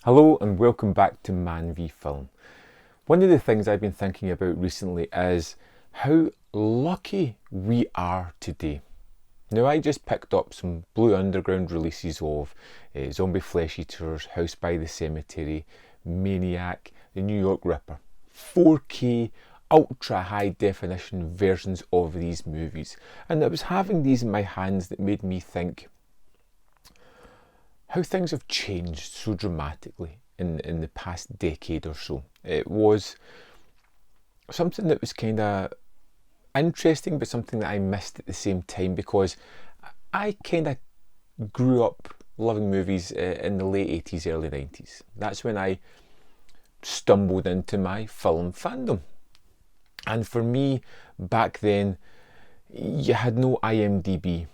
Hello and welcome back to Man v Film. One of the things I've been thinking about recently is how lucky we are today. Now, I just picked up some Blue Underground releases of Zombie Flesh Eaters, House by the Cemetery, Maniac, The New York Ripper. 4K, ultra high definition versions of these movies. And it was having these in my hands that made me think how things have changed so dramatically in the past decade or so. It was something that was kind of interesting, but something that I missed at the same time, because I kind of grew up loving movies in the late 80s, early 90s. That's when I stumbled into my film fandom. And for me, back then, you had no IMDb.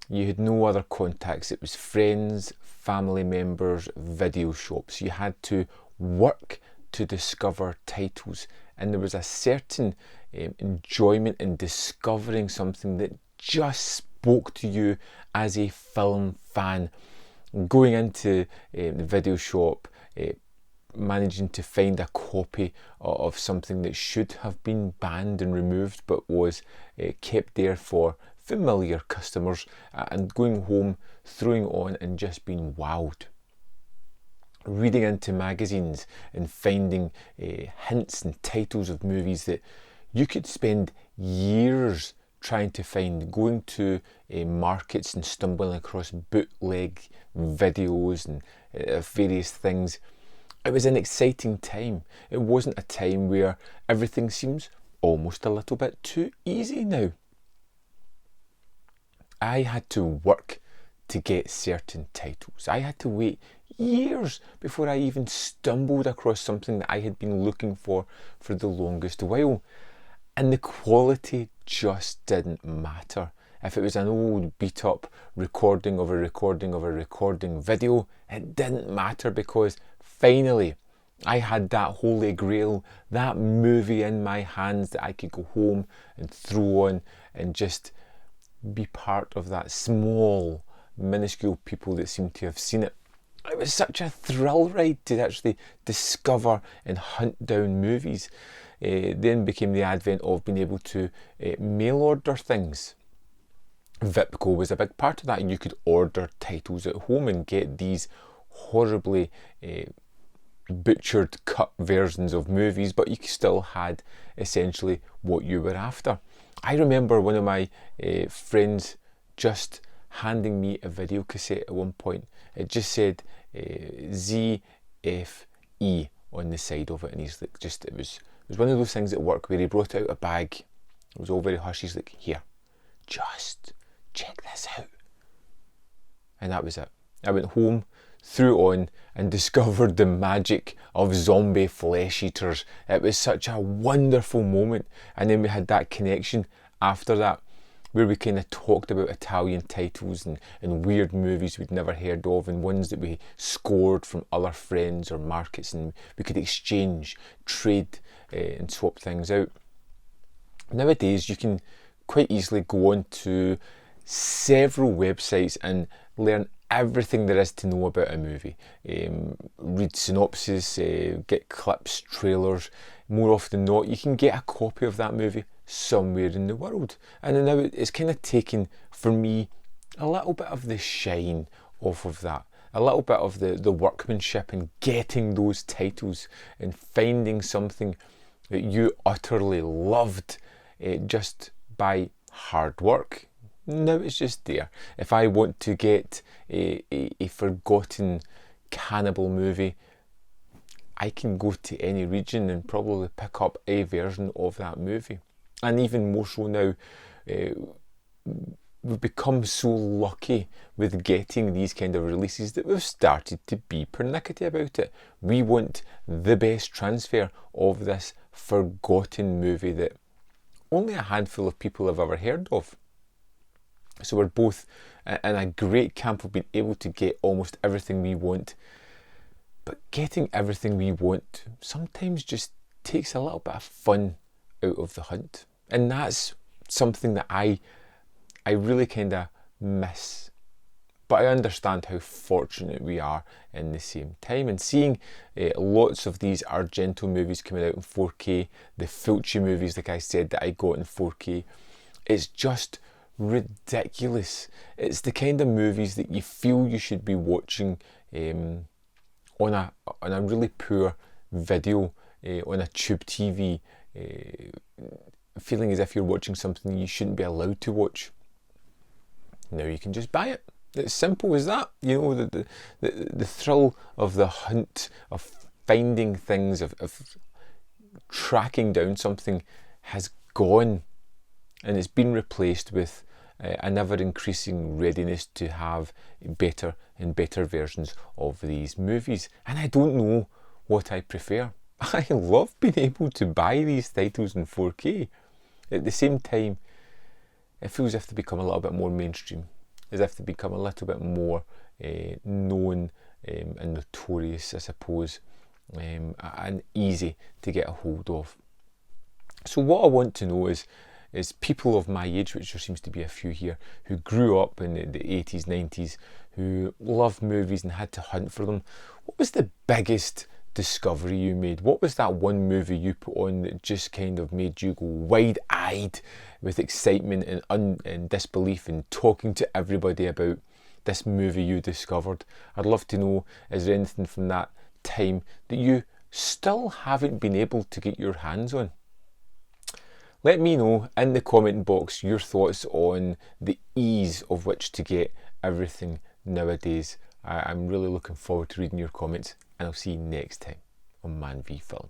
You had no other contacts. It was friends, family members, video shops. You had to work to discover titles, and there was a certain enjoyment in discovering something that just spoke to you as a film fan. Going into the video shop, managing to find a copy of something that should have been banned and removed but was kept there for familiar customers, and going home, throwing it on and just being wowed. Reading into magazines and finding hints and titles of movies that you could spend years trying to find, going to markets and stumbling across bootleg videos and various things. It was an exciting time. It wasn't a time where everything seems almost a little bit too easy now. I had to work to get certain titles. I had to wait years before I even stumbled across something that I had been looking for the longest while. And the quality just didn't matter. If it was an old beat up recording of a recording video, it didn't matter, because finally I had that holy grail, that movie in my hands that I could go home and throw on and just be part of that small, minuscule people that seem to have seen it. It was such a thrill ride to actually discover and hunt down movies. Then became the advent of being able to mail order things. Vipco was a big part of that, and you could order titles at home and get these horribly butchered cut versions of movies, but you still had essentially what you were after. I remember one of my friends just handing me a video cassette at one point. It just said ZFE on the side of it, and he's like, it was one of those things at work where he brought out a bag. It was all very hush. He's like, here, just check this out. And that was it. I went home, threw it on, and discovered the magic of Zombie Flesh Eaters. It was such a wonderful moment. And then we had that connection after that, where we kind of talked about Italian titles and weird movies we'd never heard of, and ones that we scored from other friends or markets, and we could exchange, trade and swap things out. Nowadays you can quite easily go on to several websites and learn everything there is to know about a movie. Read synopsis, get clips, trailers. More often than not, you can get a copy of that movie somewhere in the world. And now it's kind of taken, for me, a little bit of the shine off of that. A little bit of the workmanship and getting those titles and finding something that you utterly loved just by hard work. Now it's just there. If I want to get a forgotten cannibal movie, I can go to any region and probably pick up a version of that movie. And even more so now, we've become so lucky with getting these kind of releases that we've started to be pernickety about it. We want the best transfer of this forgotten movie that only a handful of people have ever heard of. So we're both in a great camp of being able to get almost everything we want. But getting everything we want sometimes just takes a little bit of fun out of the hunt. And that's something that I really kind of miss But I understand how fortunate we are in the same time. And seeing lots of these Argento movies coming out in 4K, the Fulci movies, like I said, that I got in 4K, it's just ridiculous. It's the kind of movies that you feel you should be watching on a really poor video on a tube TV, feeling as if you're watching something you shouldn't be allowed to watch. Now you can just buy it. It's simple as that. You know, the thrill of the hunt, of finding things, of tracking down something has gone, and it's been replaced with an ever-increasing readiness to have better and better versions of these movies. And I don't know what I prefer. I love being able to buy these titles in 4K. At the same time, it feels as if they become a little bit more mainstream, as if they become a little bit more known and notorious, I suppose, and easy to get a hold of. So what I want to know is people of my age, which there seems to be a few here, who grew up in the 80s, 90s, who loved movies and had to hunt for them. What was the biggest discovery you made? What was that one movie you put on that just kind of made you go wide-eyed with excitement and disbelief and talking to everybody about this movie you discovered? I'd love to know, is there anything from that time that you still haven't been able to get your hands on? Let me know in the comment box your thoughts on the ease of which to get everything nowadays. I'm really looking forward to reading your comments, and I'll see you next time on Man v Film.